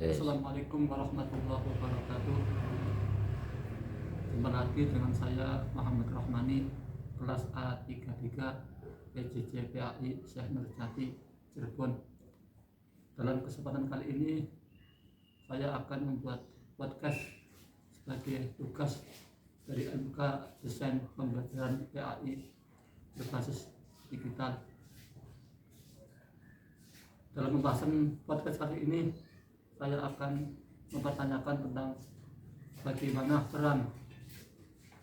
Assalamualaikum warahmatullahi wabarakatuh. Jumpa lagi dengan saya Muhammad Rahmani, kelas A33 PJJ PAI Syekh Nurjati Cirebon. Dalam kesempatan kali ini saya akan membuat podcast sebagai tugas dari MK Desain Pembelajaran PAI berbasis digital. Dalam pembahasan podcast kali ini saya akan mempertanyakan tentang bagaimana peran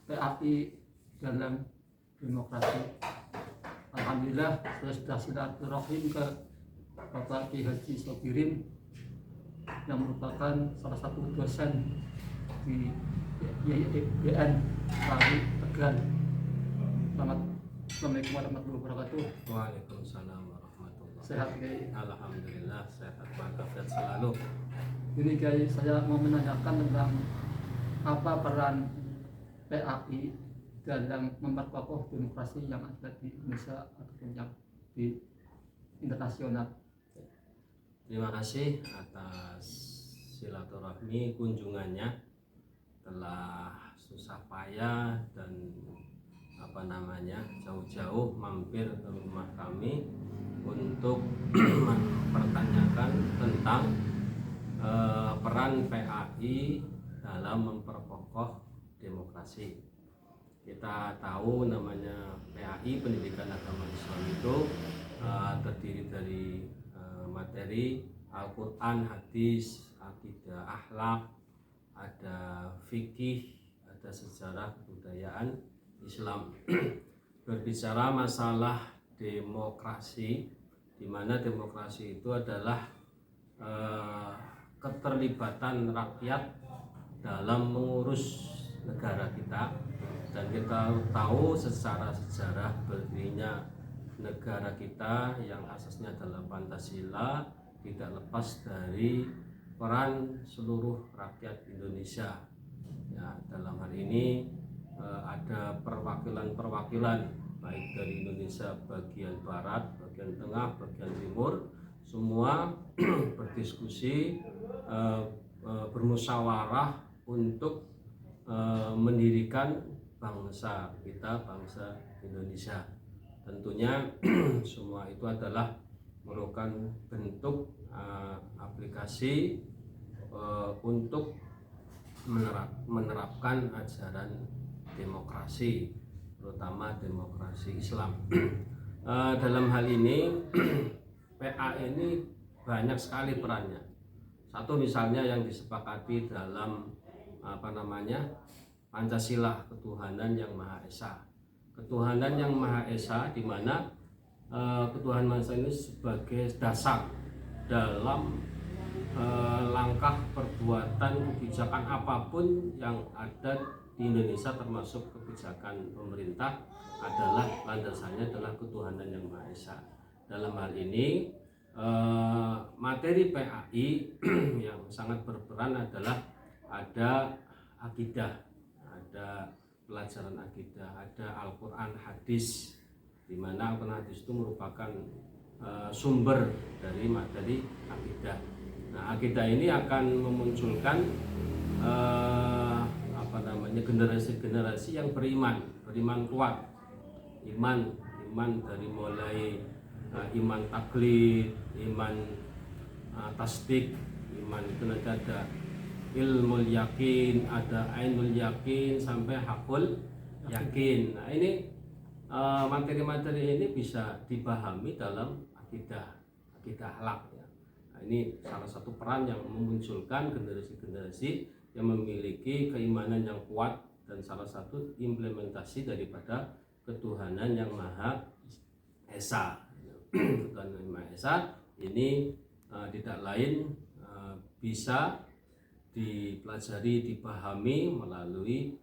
PAI dalam demokrasi. Alhamdulillah saya sudah silaturahim ke Bapak Ki Haji Sobirin yang merupakan salah satu dosen di YIBN Pari Tegal. Assalamualaikum warahmatullahi wabarakatuh. Waalaikumsalam warahmatullahi Sehat Kiai? Alhamdulillah sehat walafiat selalu. Ini Kiai, saya mau menanyakan tentang apa peran PAI dalam memperkokoh demokrasi yang ada di Indonesia ataupun yang di internasional. Terima kasih atas silaturahmi kunjungannya, telah susah payah dan jauh-jauh mampir ke rumah kami untuk mempertanyakan tentang peran PAI dalam memperkokoh demokrasi. Kita tahu namanya PAI, Pendidikan Agama Islam, itu terdiri dari materi Al-Quran, hadis, akidah, akhlak, ada fikih, ada sejarah kebudayaan Islam. Berbicara masalah demokrasi, di mana demokrasi itu adalah keterlibatan rakyat dalam mengurus negara kita, dan kita tahu secara sejarah berdirinya negara kita yang asasnya adalah Pancasila tidak lepas dari peran seluruh rakyat Indonesia. Ya, dalam hal ini ada perwakilan-perwakilan baik dari Indonesia bagian barat, bagian tengah, bagian timur, semua berdiskusi, bermusyawarah untuk mendirikan bangsa kita, bangsa Indonesia. Tentunya semua itu adalah merupakan bentuk aplikasi untuk menerapkan ajaran demokrasi, terutama demokrasi Islam. Dalam hal ini PAI ini banyak sekali perannya. Satu misalnya yang disepakati dalam Pancasila, ketuhanan yang Maha Esa. Ketuhanan yang Maha Esa, di mana ketuhanan Maha Esa ini sebagai dasar dalam langkah perbuatan kebijakan apapun yang ada di Indonesia, termasuk kebijakan pemerintah, adalah landasannya adalah ketuhanan yang Maha Esa. Dalam hal ini materi PAI yang sangat berperan adalah ada akidah, ada pelajaran akidah, ada Al-Quran, hadis, di mana Al-Quran, hadis itu merupakan sumber dari materi akidah. Nah, akidah ini akan memunculkan generasi-generasi yang beriman kuat, iman dari mulai iman taklid, iman tasdik, iman itu nanti ada ilmul yakin, ada ainul yakin, sampai hakul yakin. Nah, ini materi-materi ini bisa dipahami dalam akidah akhlak ya. Nah, ini salah satu peran yang memunculkan generasi-generasi yang memiliki keimanan yang kuat, dan salah satu implementasi daripada ketuhanan yang Maha Esa. Ketuhanan yang Maha Esa ini tidak lain bisa dipelajari, dipahami melalui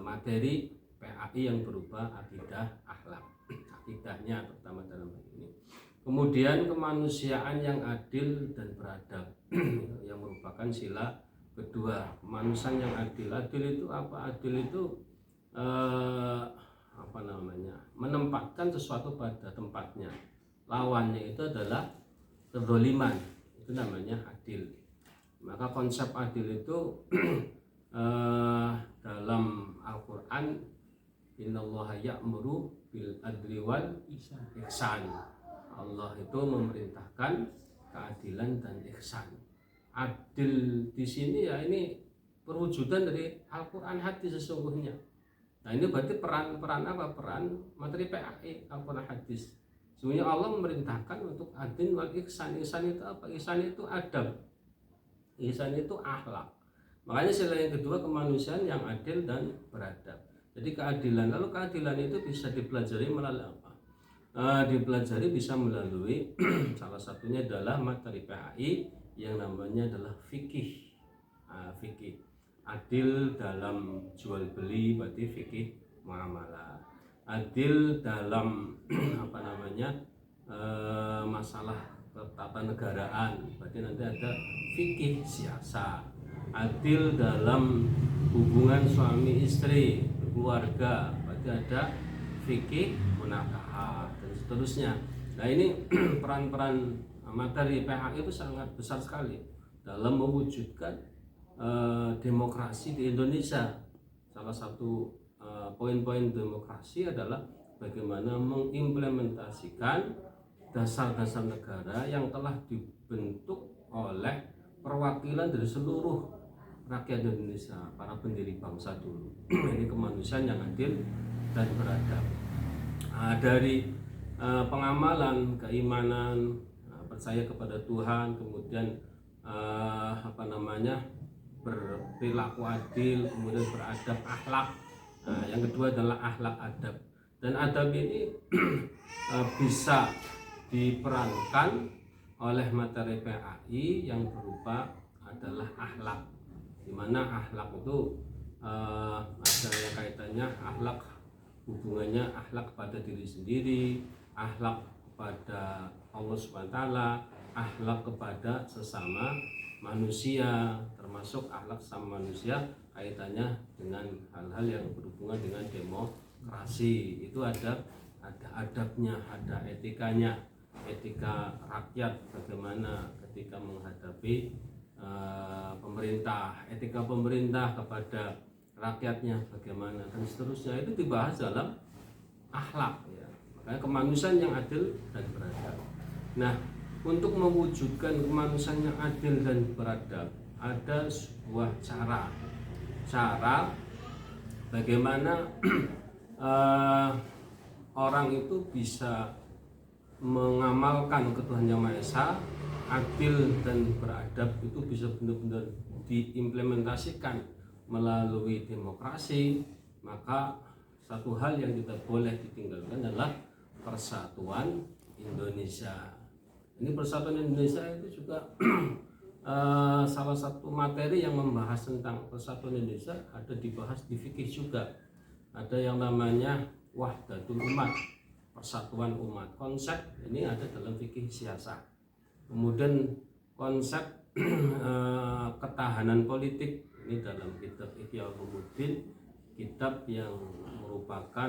materi PAI yang berupa akidah akhlak, akidahnya terutama dalam hal ini. Kemudian kemanusiaan yang adil dan beradab yang merupakan sila kedua. Kemanusiaan yang adil. Adil itu apa? Adil itu menempatkan sesuatu pada tempatnya. Lawannya itu adalah kezaliman, itu namanya adil. Maka konsep adil itu dalam Al-Quran, innallaha ya'muru bil adli wal ihsan. Allah itu memerintahkan keadilan dan ihsan. Adil di sini ya ini perwujudan dari Al-Quran hadis sesungguhnya. Nah ini berarti peran apa? Peran materi PAI Al-Quran hadis. Sebenarnya Allah memerintahkan untuk adil wal ihsan. Ihsan itu apa? Ihsan itu adab. Ihsan itu akhlak. Makanya sila yang kedua kemanusiaan yang adil dan beradab. Jadi keadilan. Lalu keadilan itu bisa dipelajari melalui apa? Dipelajari bisa melalui salah satunya adalah materi PAI yang namanya adalah fikih. Fikih. Adil dalam jual beli berarti fikih muamalah. Adil dalam masalah ketatanegaraan berarti nanti ada fikih siasa. Adil dalam hubungan suami istri keluarga berarti ada fikih munakahat dan seterusnya. Nah ini peran-peran materi PAI itu sangat besar sekali dalam mewujudkan demokrasi di Indonesia. Salah satu poin-poin demokrasi adalah bagaimana mengimplementasikan dasar-dasar negara yang telah dibentuk oleh perwakilan dari seluruh rakyat Indonesia, para pendiri bangsa dulu. Ini kemanusiaan yang adil dan beradab. Dari pengamalan, keimanan, percaya kepada Tuhan, kemudian berperilaku adil, kemudian beradab, akhlak. Yang kedua adalah akhlak adab. Dan adab ini bisa diperankan oleh materi PAI yang berupa adalah akhlak. Di mana akhlak itu ada yang kaitannya akhlak, hubungannya akhlak kepada diri sendiri, akhlak kepada Allah SWT, akhlak kepada sesama manusia, termasuk akhlak sama manusia kaitannya dengan hal-hal yang berhubungan dengan demokrasi. Itu ada adabnya, ada etikanya, etika rakyat bagaimana ketika menghadapi pemerintah, etika pemerintah kepada rakyatnya bagaimana dan seterusnya. Itu dibahas dalam akhlak ya. Makanya kemanusiaan yang adil dan beradab. Nah, untuk mewujudkan kemanusiaan yang adil dan beradab ada sebuah cara bagaimana orang itu bisa mengamalkan ketuhanan Yang Maha Esa. Adil dan beradab itu bisa benar-benar diimplementasikan melalui demokrasi. Maka satu hal yang tidak boleh ditinggalkan adalah persatuan Indonesia. Ini persatuan Indonesia itu juga salah satu materi yang membahas tentang persatuan Indonesia ada dibahas di fikih juga. Ada yang namanya wahdatul umat, persatuan umat. Konsep ini ada dalam fikih siasa. Kemudian konsep ketahanan politik ini dalam kitab Ihya Ulumuddin, kitab yang merupakan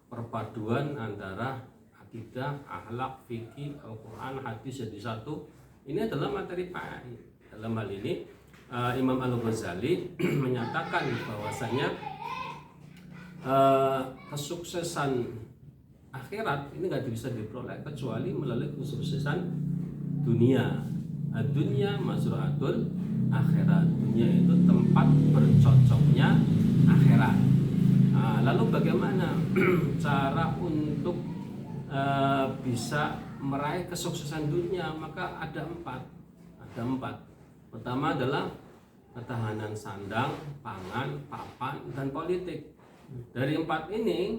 perpaduan antara akidah, akhlak, fikih, Al-Quran, hadis jadi satu. Ini adalah materi PAI. Dalam hal ini Imam Al-Ghazali menyatakan bahwasanya kesuksesan akhirat ini nggak bisa diperoleh kecuali melalui kesuksesan dunia. Dunia mazru'atul akhirat. Dunia itu tempat bercocoknya akhirat. Lalu bagaimana cara untuk bisa meraih kesuksesan dunia? Maka ada empat. Pertama adalah ketahanan sandang, pangan, papan, dan politik. Dari empat ini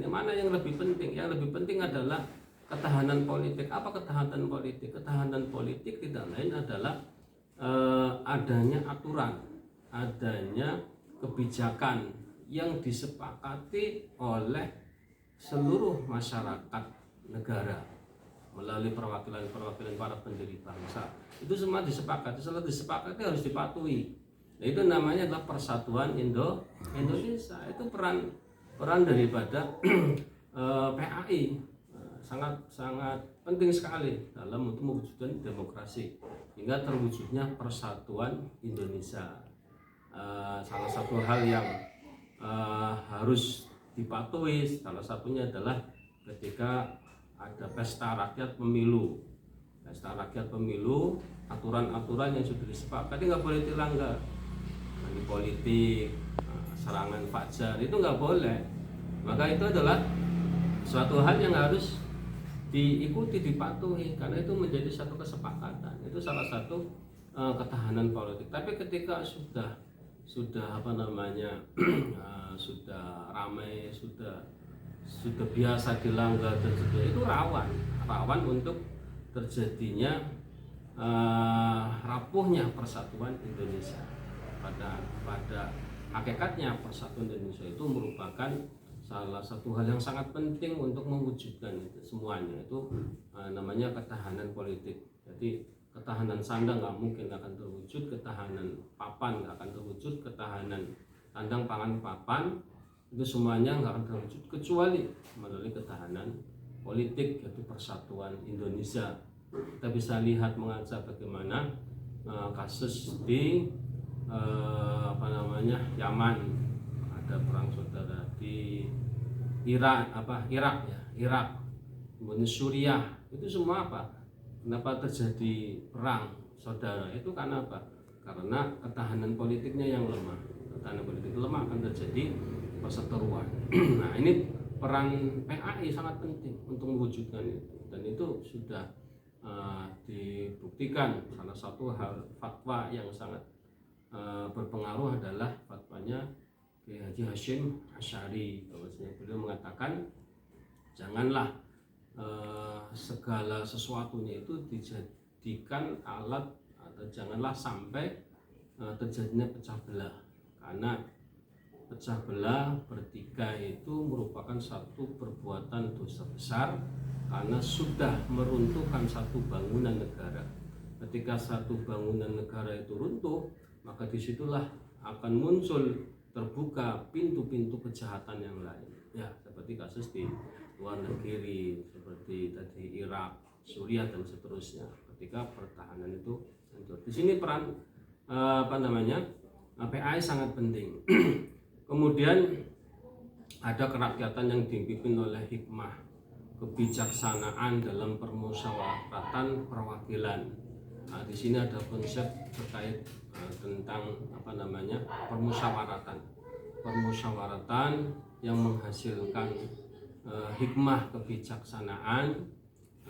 mana yang lebih penting? Yang lebih penting adalah ketahanan politik. Apa ketahanan politik? Ketahanan politik tidak lain adalah adanya aturan, adanya kebijakan yang disepakati oleh seluruh masyarakat negara melalui perwakilan para pendiri bangsa. Itu semua disepakati. Setelah disepakati harus dipatuhi. Nah, itu namanya adalah persatuan Indonesia. Itu peran daripada PAI. sangat sangat penting sekali dalam untuk mewujudkan demokrasi hingga terwujudnya persatuan Indonesia. Salah satu hal yang harus dipatuhi salah satunya adalah ketika ada pesta rakyat pemilu. Pesta rakyat pemilu, aturan-aturan yang sudah disepakati nggak boleh dilanggar. Money politik, serangan fajar itu nggak boleh. Maka itu adalah suatu hal yang harus diikuti, dipatuhi, karena itu menjadi satu kesepakatan. Itu salah satu ketahanan politik. Tapi ketika sudah sudah ramai, sudah biasa dilanggar dan sebagainya, itu rawan untuk terjadinya rapuhnya persatuan Indonesia. Pada hakikatnya persatuan Indonesia itu merupakan salah satu hal yang sangat penting untuk mewujudkan itu semuanya. Itu namanya ketahanan politik. Jadi ketahanan sandang nggak mungkin akan terwujud, ketahanan papan nggak akan terwujud, ketahanan sandang pangan papan itu semuanya nggak akan terwujud kecuali melalui ketahanan politik, yaitu persatuan Indonesia. Kita bisa lihat mengaca bagaimana kasus di Yaman, ada perang saudara di Irak, kemudian Suriah, itu semua apa? Kenapa terjadi perang saudara? Itu karena apa? Karena ketahanan politiknya yang lemah. Ketahanan politik lemah akan terjadi perseteruan. Nah, ini peran PAI sangat penting untuk mewujudkan itu, dan itu sudah dibuktikan. Salah satu hal fatwa yang sangat berpengaruh adalah fatwanya Kiai Haji Hashim Asy'ari, bahwasanya beliau mengatakan janganlah segala sesuatunya itu dijadikan alat, atau janganlah sampai terjadinya pecah belah, karena pecah belah bertikai itu merupakan satu perbuatan dosa besar karena sudah meruntuhkan satu bangunan negara. Ketika satu bangunan negara itu runtuh, maka disitulah akan muncul terbuka pintu-pintu kejahatan yang lain. Ya, seperti kasus di luar negeri, seperti tadi Irak, Suriah dan seterusnya. Ketika pertahanan itu hancur. Di sini peran PAI sangat penting. Kemudian ada kerakyatan yang dipimpin oleh hikmah, kebijaksanaan dalam permusyawaratan perwakilan. Nah, di sini ada konsep terkait tentang permusyawaratan yang menghasilkan hikmah kebijaksanaan.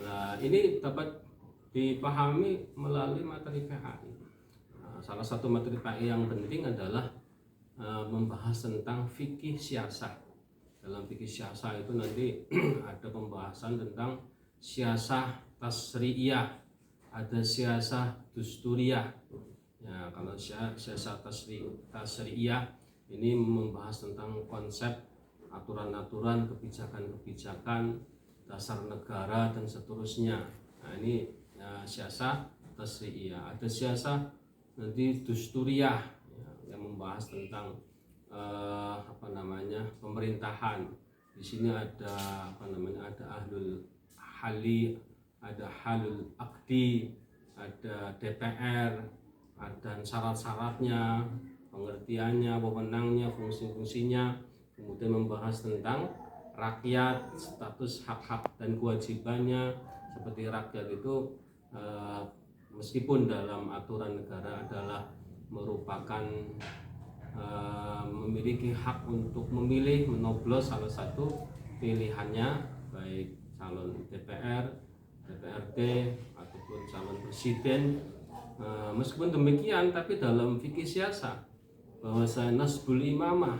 Nah, ini dapat dipahami melalui materi PAI. Salah satu materi PAI yang penting adalah membahas tentang fikih siasah. Dalam fikih siasah itu nanti ada pembahasan tentang siasah tasri'iyah, ada siasah dusturiyah. Ya, kalau siasah tasri'iyah ini membahas tentang konsep aturan-aturan, kebijakan-kebijakan, dasar negara dan seterusnya. Nah, ini siasah tasri'iyah. Ada siasah nanti dusturiyah, ya, yang membahas tentang pemerintahan. Di sini ada ada ahlul hali, ada halul akdi, ada DPR, ada syarat-syaratnya, pengertiannya, wewenangnya, fungsi-fungsinya. Kemudian membahas tentang rakyat, status hak-hak dan kewajibannya. Seperti rakyat itu meskipun dalam aturan negara adalah merupakan memiliki hak untuk memilih, menoblos salah satu pilihannya, baik calon DPR, DPRD ataupun calon presiden. Meskipun demikian, tapi dalam fikih siasah bahwasanya nasbul imamah,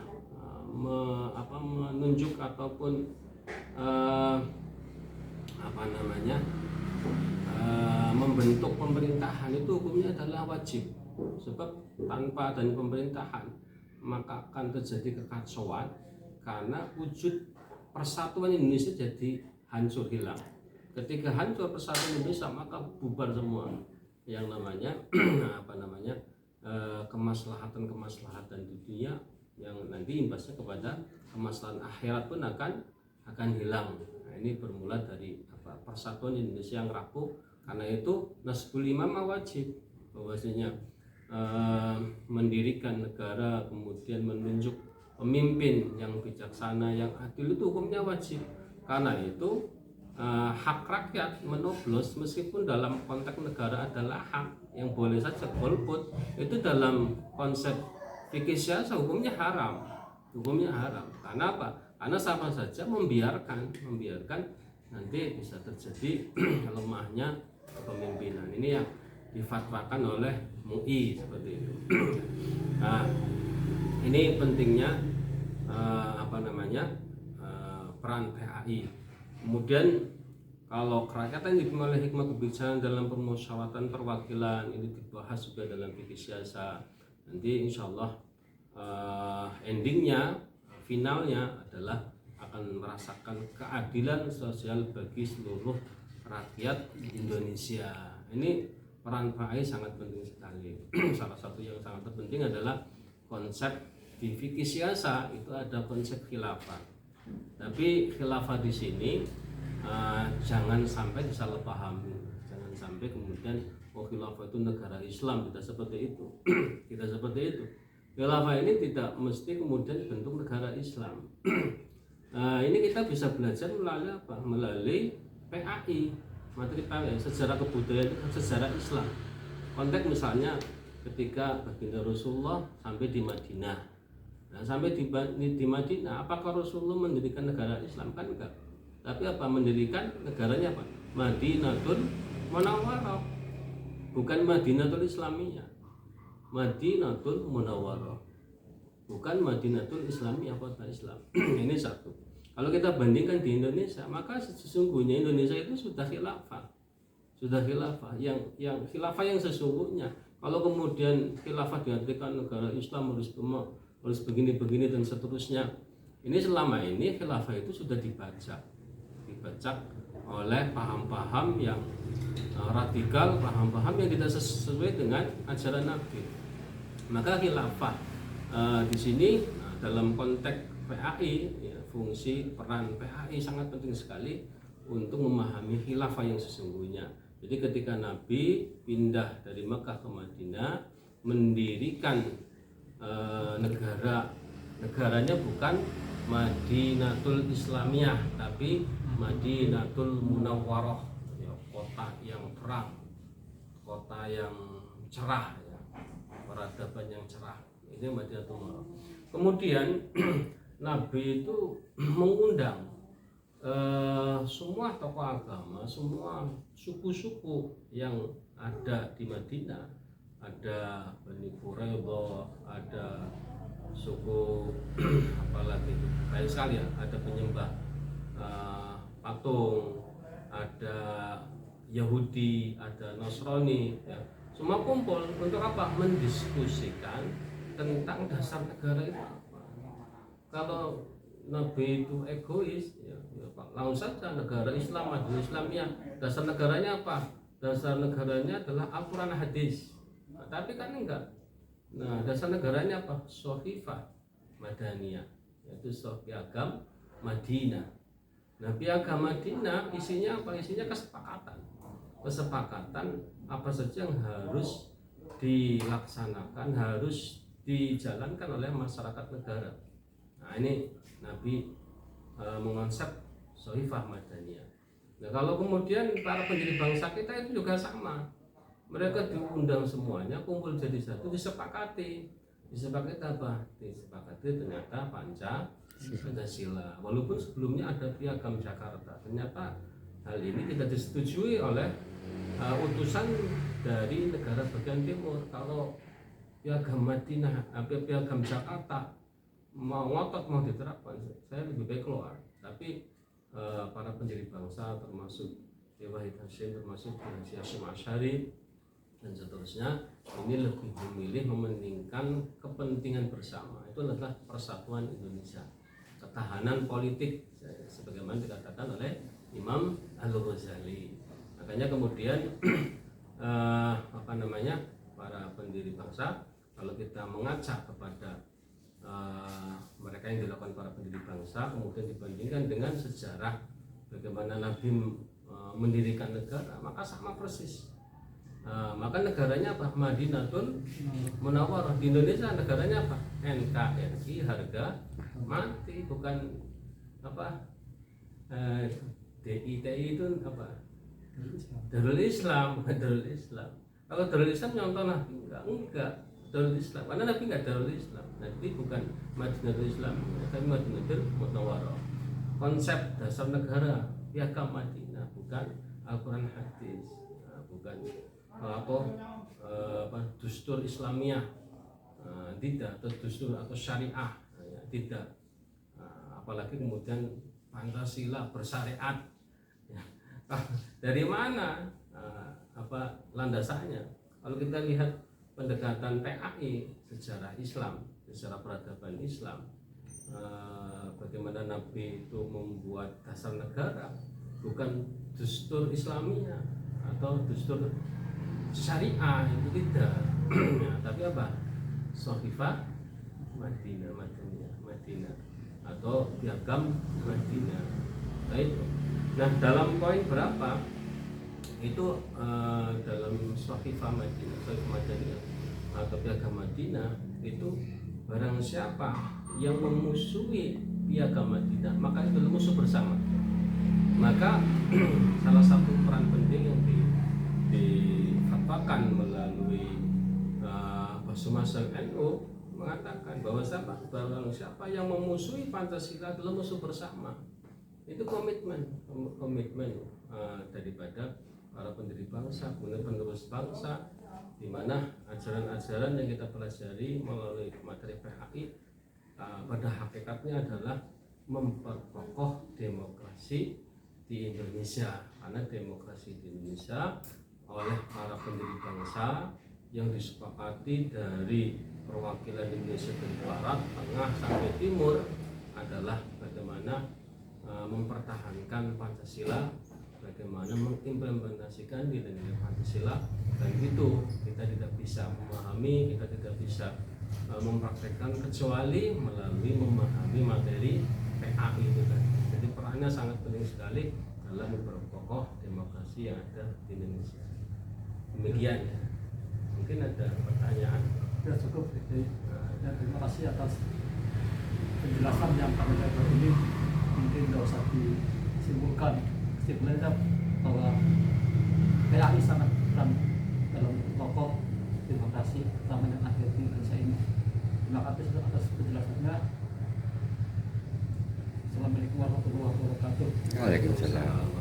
menunjuk ataupun membentuk pemerintahan itu hukumnya adalah wajib. Sebab tanpa adanya pemerintahan maka akan terjadi kekacauan, karena wujud persatuan Indonesia jadi hancur, hilang. Ketika hancur persatuan Indonesia maka bubar semua yang namanya kemaslahatan di dunia, yang nanti imbasnya kepada kemaslahatan akhirat pun akan akan hilang. Nah, ini bermula dari persatuan Indonesia yang rapuh. Karena itu Nasbul Imamah wajib, bahwasanya mendirikan negara, kemudian menunjuk pemimpin yang bijaksana, yang adil, itu hukumnya wajib. Karena itu hak rakyat menoblos, meskipun dalam konteks negara adalah hak yang boleh saja golput, itu dalam konsep fikih siyasa hukumnya haram. Karena apa? Karena sama saja membiarkan nanti bisa terjadi lemahnya kepemimpinan. Ini yang difatwakan oleh MUI seperti itu. Nah, ini pentingnya peran PAI. Kemudian kalau kerakyatan dipimpin oleh hikmah kebijaksanaan dalam permusyawaratan perwakilan, ini dibahas juga dalam fikih siasa. Nanti insya Allah endingnya, finalnya adalah akan merasakan keadilan sosial bagi seluruh rakyat Indonesia. Ini peran PAI sangat penting sekali. Salah satu yang sangat terpenting adalah konsep di fikih siasa itu ada konsep khilafah. Tapi khilafah di sini jangan sampai disalahpahami. Jangan sampai kemudian khilafah itu negara Islam, tidak seperti itu. Tidak seperti itu. Khilafah ini tidak mesti kemudian bentuk negara Islam. Ini kita bisa belajar melalui apa? Melalui PAI, materi PAI, sejarah kebudayaan, sejarah Islam. Konteks misalnya ketika baginda Rasulullah sampai di Madinah. Nah, sampai di Madinah, apakah Rasulullah mendirikan negara Islam? Kan enggak. Tapi apa? Mendirikan negaranya apa? Madinatul Munawwarah. Bukan Madinatul Islamiyah. Madinatul Munawwarah. Bukan Madinatul Islamiyah, kota Islam. Ini satu. Kalau kita bandingkan di Indonesia, maka sesungguhnya Indonesia itu sudah khilafah. Yang khilafah yang sesungguhnya. Kalau kemudian khilafah diartikan negara Islam harus begini-begini dan seterusnya. Ini selama ini khilafah itu sudah dibajak oleh paham-paham yang radikal, paham-paham yang tidak sesuai dengan ajaran Nabi. Maka khilafah di sini dalam konteks PAI, ya, fungsi peran PAI sangat penting sekali untuk memahami khilafah yang sesungguhnya. Jadi ketika Nabi pindah dari Mekah ke Madinah, mendirikan negaranya bukan Madinatul Islamiyah, tapi Madinatul Munawwarah, ya, kota yang terang, kota yang cerah, ya, peradaban yang cerah. Ini Madinatul Munawwarah. Kemudian Nabi itu mengundang semua tokoh agama, semua suku-suku yang ada di Madinah. Ada Bani Quraidah, ada suku apalagi itu banyak sekali ya, ada penyembah patung, ada Yahudi, ada Nasrani, ya. Semua kumpul untuk apa? Mendiskusikan tentang dasar negara itu apa. Kalau Nabi itu egois, ya langsung saja negara Islam, Madinah Islamiyah. Dasar negaranya apa? Dasar negaranya adalah Al-Quran hadis. Nah, tapi kan enggak. Nah, dasar negaranya apa? Sohifah Madaniyah, yaitu piagam Madinah. Nah, piagam Madinah isinya apa? Isinya kesepakatan apa saja yang harus dilaksanakan, harus dijalankan oleh masyarakat negara. Nah, ini Nabi mengonsep Sohifah Madaniyah. Nah, kalau kemudian para pendiri bangsa kita itu juga sama. Mereka diundang semuanya, kumpul jadi satu, disepakati apa? Disepakati ternyata Pancasila. Walaupun sebelumnya ada piagam Jakarta, ternyata hal ini tidak disetujui oleh utusan dari negara bagian timur. Kalau piagam Madinah, piagam Jakarta mau ngotot, mau diterapkan, saya lebih baik keluar. Tapi para pendiri bangsa termasuk Kiai Wahid Hasyim, termasuk Kiai Hasyim Asy'ari dan seterusnya, ini lebih memilih mementingkan kepentingan bersama. Itu adalah persatuan Indonesia, ketahanan politik, sebagaimana dikatakan oleh Imam Al-Ghazali. Makanya kemudian para pendiri bangsa, kalau kita mengajak kepada mereka yang dilakukan para pendiri bangsa, kemudian dibandingkan dengan sejarah bagaimana Nabi mendirikan negara, maka sama persis. Maka negaranya apa? Madinatul Munawwarah. Di Indonesia negaranya apa? NKRI, harga mati, bukan apa? DITI itu apa? Darul Islam, bukan Darul Islam. Kalau Darul Islam nyontoh Nabi enggak Darul Islam, karena Nabi enggak Darul Islam. Nabi bukan Madinatul Islam, tapi Madinatul Munawwarah. Konsep dasar negara piagam Madinah, bukan Al-Quran hadis, bukan dustur Islamiyah, tidak, atau dustur atau syariah, tidak. Apalagi kemudian Pancasila bersyariat, ya. Dari mana landasannya? Kalau kita lihat pendekatan PAI sejarah Islam, sejarah peradaban Islam, bagaimana Nabi itu membuat dasar negara bukan dustur Islamiyah atau dustur syariah, itu tidak. Ya, tapi apa? Shahifah Madinah atau piagam Madinah. Baik. Nah, dalam poin berapa itu dalam Shahifah Madinah atau piagam Madinah itu, barang siapa yang memusuhi piagam Madinah maka itu musuh bersama. Maka salah satu peran penting yang difatwakan melalui Basumasa NU mengatakan bahwa siapa yang memusuhi Pancasila adalah musuh bersama. Itu komitmen daripada para pendiri bangsa, penerus bangsa, di mana ajaran-ajaran yang kita pelajari melalui materi PHI pada hakikatnya adalah memperkokoh demokrasi di Indonesia, karena demokrasi di Indonesia oleh para pendiri bangsa yang disepakati dari perwakilan Indonesia dari barat, tengah sampai timur adalah bagaimana mempertahankan Pancasila, bagaimana mengimplementasikan nilai-nilai Pancasila, dan itu kita tidak bisa memahami, kita tidak bisa mempraktekkan kecuali melalui memahami materi PAI itu tadi. Jadi perannya sangat penting sekali dalam memperkokoh demokrasi yang ada di Indonesia. Demikian ya. Mungkin ada pertanyaan. Ya cukup. Ya, terima kasih atas penjelasan yang kami dapat ini. Mungkin tidak usah disimpulkan kesimpulannya bahwa PAI sangat peran dalam kokoh demokrasi terutama yang ada di Indonesia ini. Terima kasih atas penjelasannya. Assalamualaikum warahmatullahi wabarakatuh. Waalaikumsalam.